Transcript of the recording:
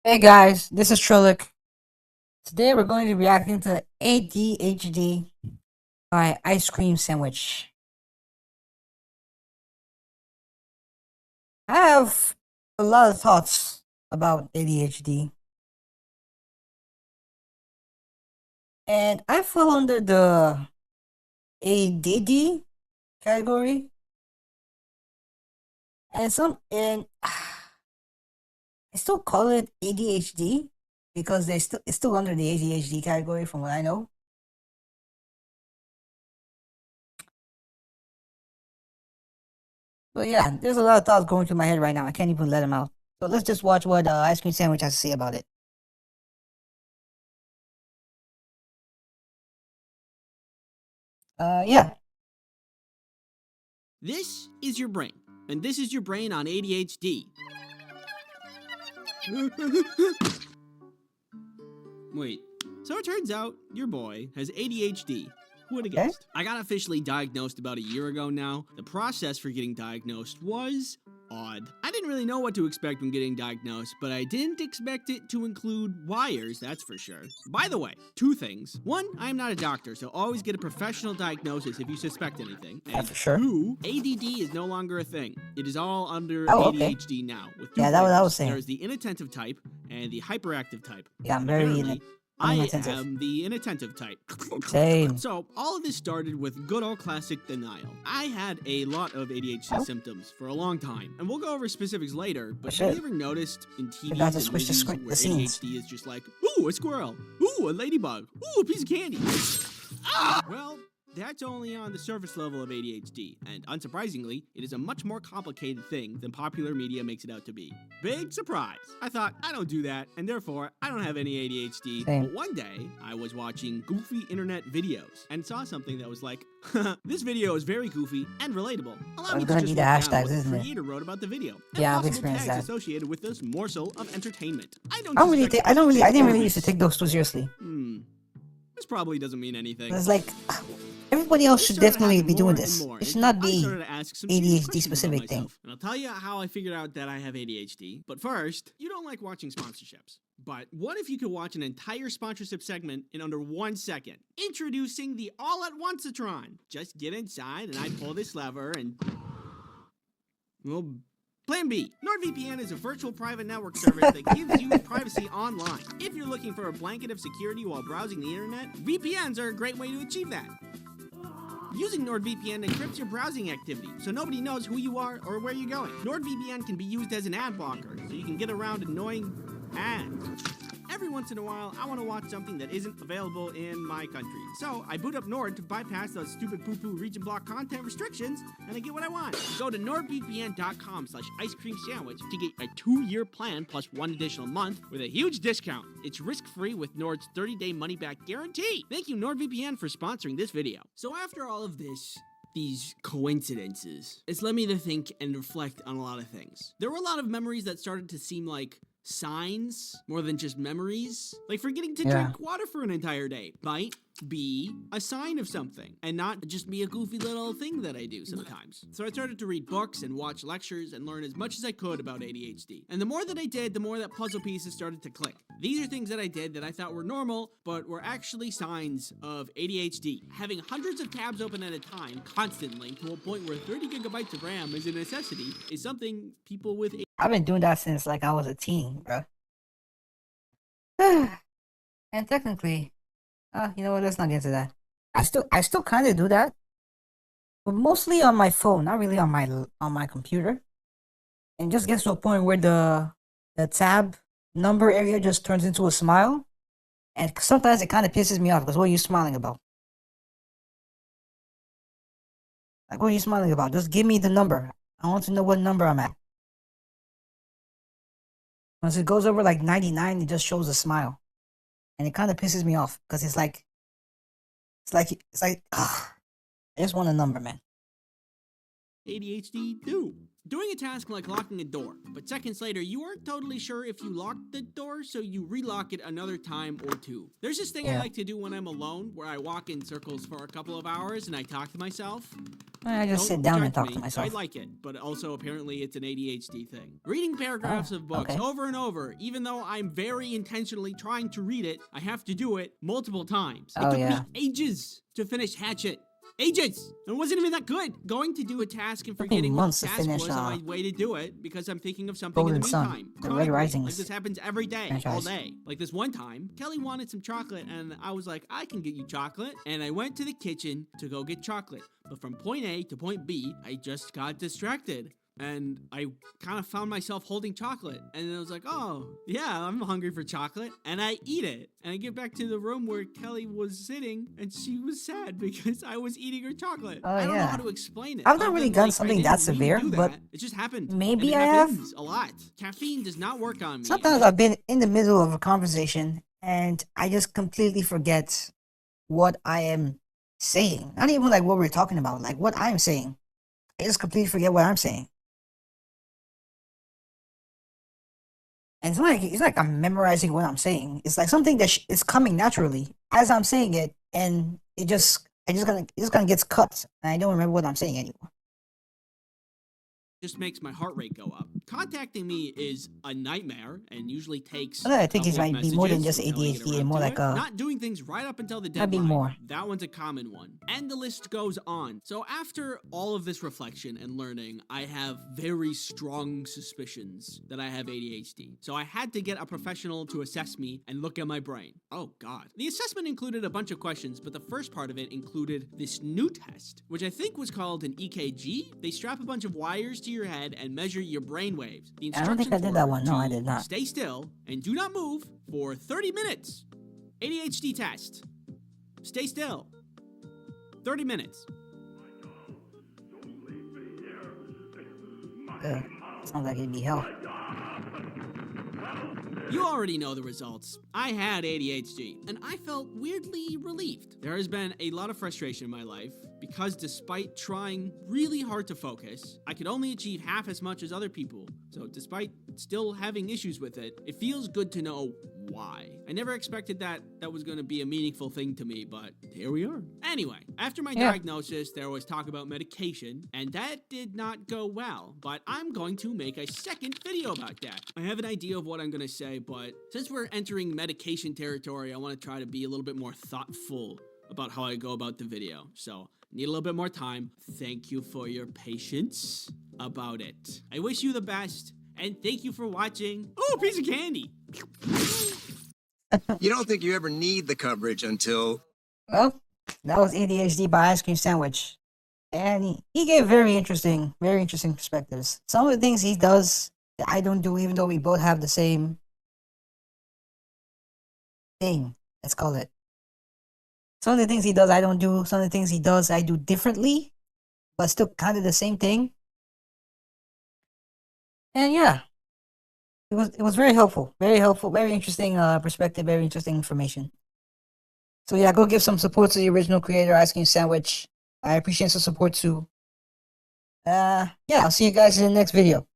Hey guys, this is Trellec. Today we're going to be reacting to ADHD by Ice Cream Sandwich. I have a lot of thoughts about ADHD, and I fall under the ADD category, and I still call it ADHD because it's still under the ADHD category from what I know. But yeah, there's a lot of thoughts going through my head right now. I can't even let them out. So let's just watch what Ice Cream Sandwich has to say about it. Yeah. This is your brain, and this is your brain on ADHD. Wait, so it turns out your boy has ADHD. Who would have Okay. guessed? I got officially diagnosed about a year ago now. The process for getting diagnosed was odd. I didn't really know what to expect when getting diagnosed, but I didn't expect it to include wires, that's for sure. By the way, two things. One, I am not a doctor, so always get a professional diagnosis if you suspect anything. Yeah, And for sure. two, ADD is no longer a thing. It is all under Oh, okay. ADHD now. With two Yeah, that was what I flavors. was saying. There's the inattentive type and the hyperactive type. Yeah, I'm very Apparently, I inattentive. am the inattentive type. Same. So, all of this started with good old classic denial. I had a lot of ADHD symptoms for a long time, and we'll go over specifics later, but have you ever noticed in TVs Forgot to and switch the movies where scenes. ADHD is just like, ooh, a squirrel, ooh, a ladybug, ooh, a piece of candy? Well, that's only on the surface level of ADHD, and unsurprisingly, it is a much more complicated thing than popular media makes it out to be. Big surprise! I thought, I don't do that, and therefore, I don't have any ADHD. Same. But one day, I was watching goofy internet videos, and saw something that was like, this video is very goofy and relatable. Allow me to gonna just need the look down hashtags, what the isn't it? creator wrote about the video, and Yeah, I've possible experienced tags that. associated with this morsel of entertainment. I I didn't really used to take those too seriously. This probably doesn't mean anything. It's like, everybody else should definitely be doing this. It should not be ADHD ADHD specific thing. And I'll tell you how I figured out that I have ADHD. But first, you don't like watching sponsorships. But what if you could watch an entire sponsorship segment in under 1 second? Introducing the All at Once-a-tron. Just get inside and I pull this lever and... well, Plan B. NordVPN is a virtual private network service that gives you privacy online. If you're looking for a blanket of security while browsing the internet, VPNs are a great way to achieve that. Using NordVPN encrypts your browsing activity, so nobody knows who you are or where you're going. NordVPN can be used as an ad blocker, so you can get around annoying ads. Every once in a while, I want to watch something that isn't available in my country. So I boot up Nord to bypass those stupid poo-poo region block content restrictions, and I get what I want. Go to nordvpn.com/icecreamsandwich to get a 2-year plan plus 1 additional month with a huge discount. It's risk-free with Nord's 30-day money-back guarantee. Thank you, NordVPN, for sponsoring this video. So after all of this, these coincidences, it's led me to think and reflect on a lot of things. There were a lot of memories that started to seem like signs more than just memories. Like forgetting to drink water for an entire day might be a sign of something and not just be a goofy little thing that I do sometimes. So I started to read books and watch lectures and learn as much as I could about ADHD. And the more that I did, the more that puzzle pieces started to click. These are things that I did that I thought were normal, but were actually signs of ADHD. Having hundreds of tabs open at a time, constantly, to a point where 30 gigabytes of RAM is a necessity, is something people with I've been doing that since like I was a teen, bro. And technically, you know what? Let's not get into that. I still kind of do that, but mostly on my phone, not really on my computer. And it just gets to a point where the tab number area just turns into a smile, and sometimes it kind of pisses me off because what are you smiling about? Like, what are you smiling about? Just give me the number. I want to know what number I'm at. Once it goes over like 99, it just shows a smile, and it kind of pisses me off because ugh, I just want a number, man. ADHD do. Doing a task like locking a door, but seconds later you aren't totally sure if you locked the door, so you relock it another time or two. There's this thing I like to do when I'm alone, where I walk in circles for a couple of hours and I talk to myself. I just sit Don't down and reject talk me. to myself. I like it, but also apparently it's an ADHD thing. Reading paragraphs of books okay. over and over, even though I'm very intentionally trying to read it, I have to do it multiple times. It Oh, took yeah. me ages to finish Hatchet. Ages! It wasn't even that good. Going to do a task and Took me forgetting what months the to task finish, was on my way to do it because I'm thinking of something in the Golden Sun, meantime. the Red Chronically, Rising like this happens every day, franchise. all day. Like this one time, Kelly wanted some chocolate and I was like, I can get you chocolate. And I went to the kitchen to go get chocolate. But from point A to point B, I just got distracted. And I kind of found myself holding chocolate. And I was like, oh, yeah, I'm hungry for chocolate. And I eat it. And I get back to the room where Kelly was sitting. And she was sad because I was eating her chocolate. Oh, I don't know yeah. how to explain it. I've not other really than, done like, something I that didn't mean to severe, do but that. It just happened. maybe And it I have. happens a lot. Caffeine does not work on me. Sometimes I've been in the middle of a conversation and I just completely forget what I am saying. Not even like what we're talking about, like what I'm saying. I just completely forget what I'm saying. And it's like I'm memorizing what I'm saying. It's like something that is coming naturally as I'm saying it, and it just gets cut, and I don't remember what I'm saying anymore. Just makes my heart rate go up. Contacting me is a nightmare and usually takes I think it couple of might be more than messages just until I get ADHD and around more to like it. a. Not doing things right up until the Might be deadline. more. That one's a common one. And the list goes on. So after all of this reflection and learning, I have very strong suspicions that I have ADHD. So I had to get a professional to assess me and look at my brain. Oh God. The assessment included a bunch of questions, but the first part of it included this new test, which I think was called an EKG. They strap a bunch of wires to your head and measure your brain waves. The I don't think I instructions did that were one. No, I to did not. stay still and do not move for 30 minutes. ADHD test. Stay still. 30 minutes. Sounds like it'd be hell. You already know the results. I had ADHD, and I felt weirdly relieved. There has been a lot of frustration in my life because despite trying really hard to focus, I could only achieve half as much as other people. So despite still having issues with it, it feels good to know why. I never expected that was going to be a meaningful thing to me, but here we are. Anyway, after my diagnosis, there was talk about medication, and that did not go well, but I'm going to make a second video about that. I have an idea of what I'm going to say, but since we're entering medication territory, I want to try to be a little bit more thoughtful about how I go about the video. So, need a little bit more time. Thank you for your patience about it. I wish you the best, and thank you for watching. Oh, piece of candy. You don't think you ever need the coverage until... Well, that was ADHD by Ice Cream Sandwich. And he gave very interesting perspectives. Some of the things he does that I don't do, even though we both have the same thing. Let's call it. Some of the things he does I don't do. Some of the things he does I do differently, but still kind of the same thing. And yeah, it was very helpful, very interesting perspective, very interesting information. So yeah, go give some support to the original creator, Ice Cream Sandwich. I appreciate the support too. Yeah, I'll see you guys in the next video.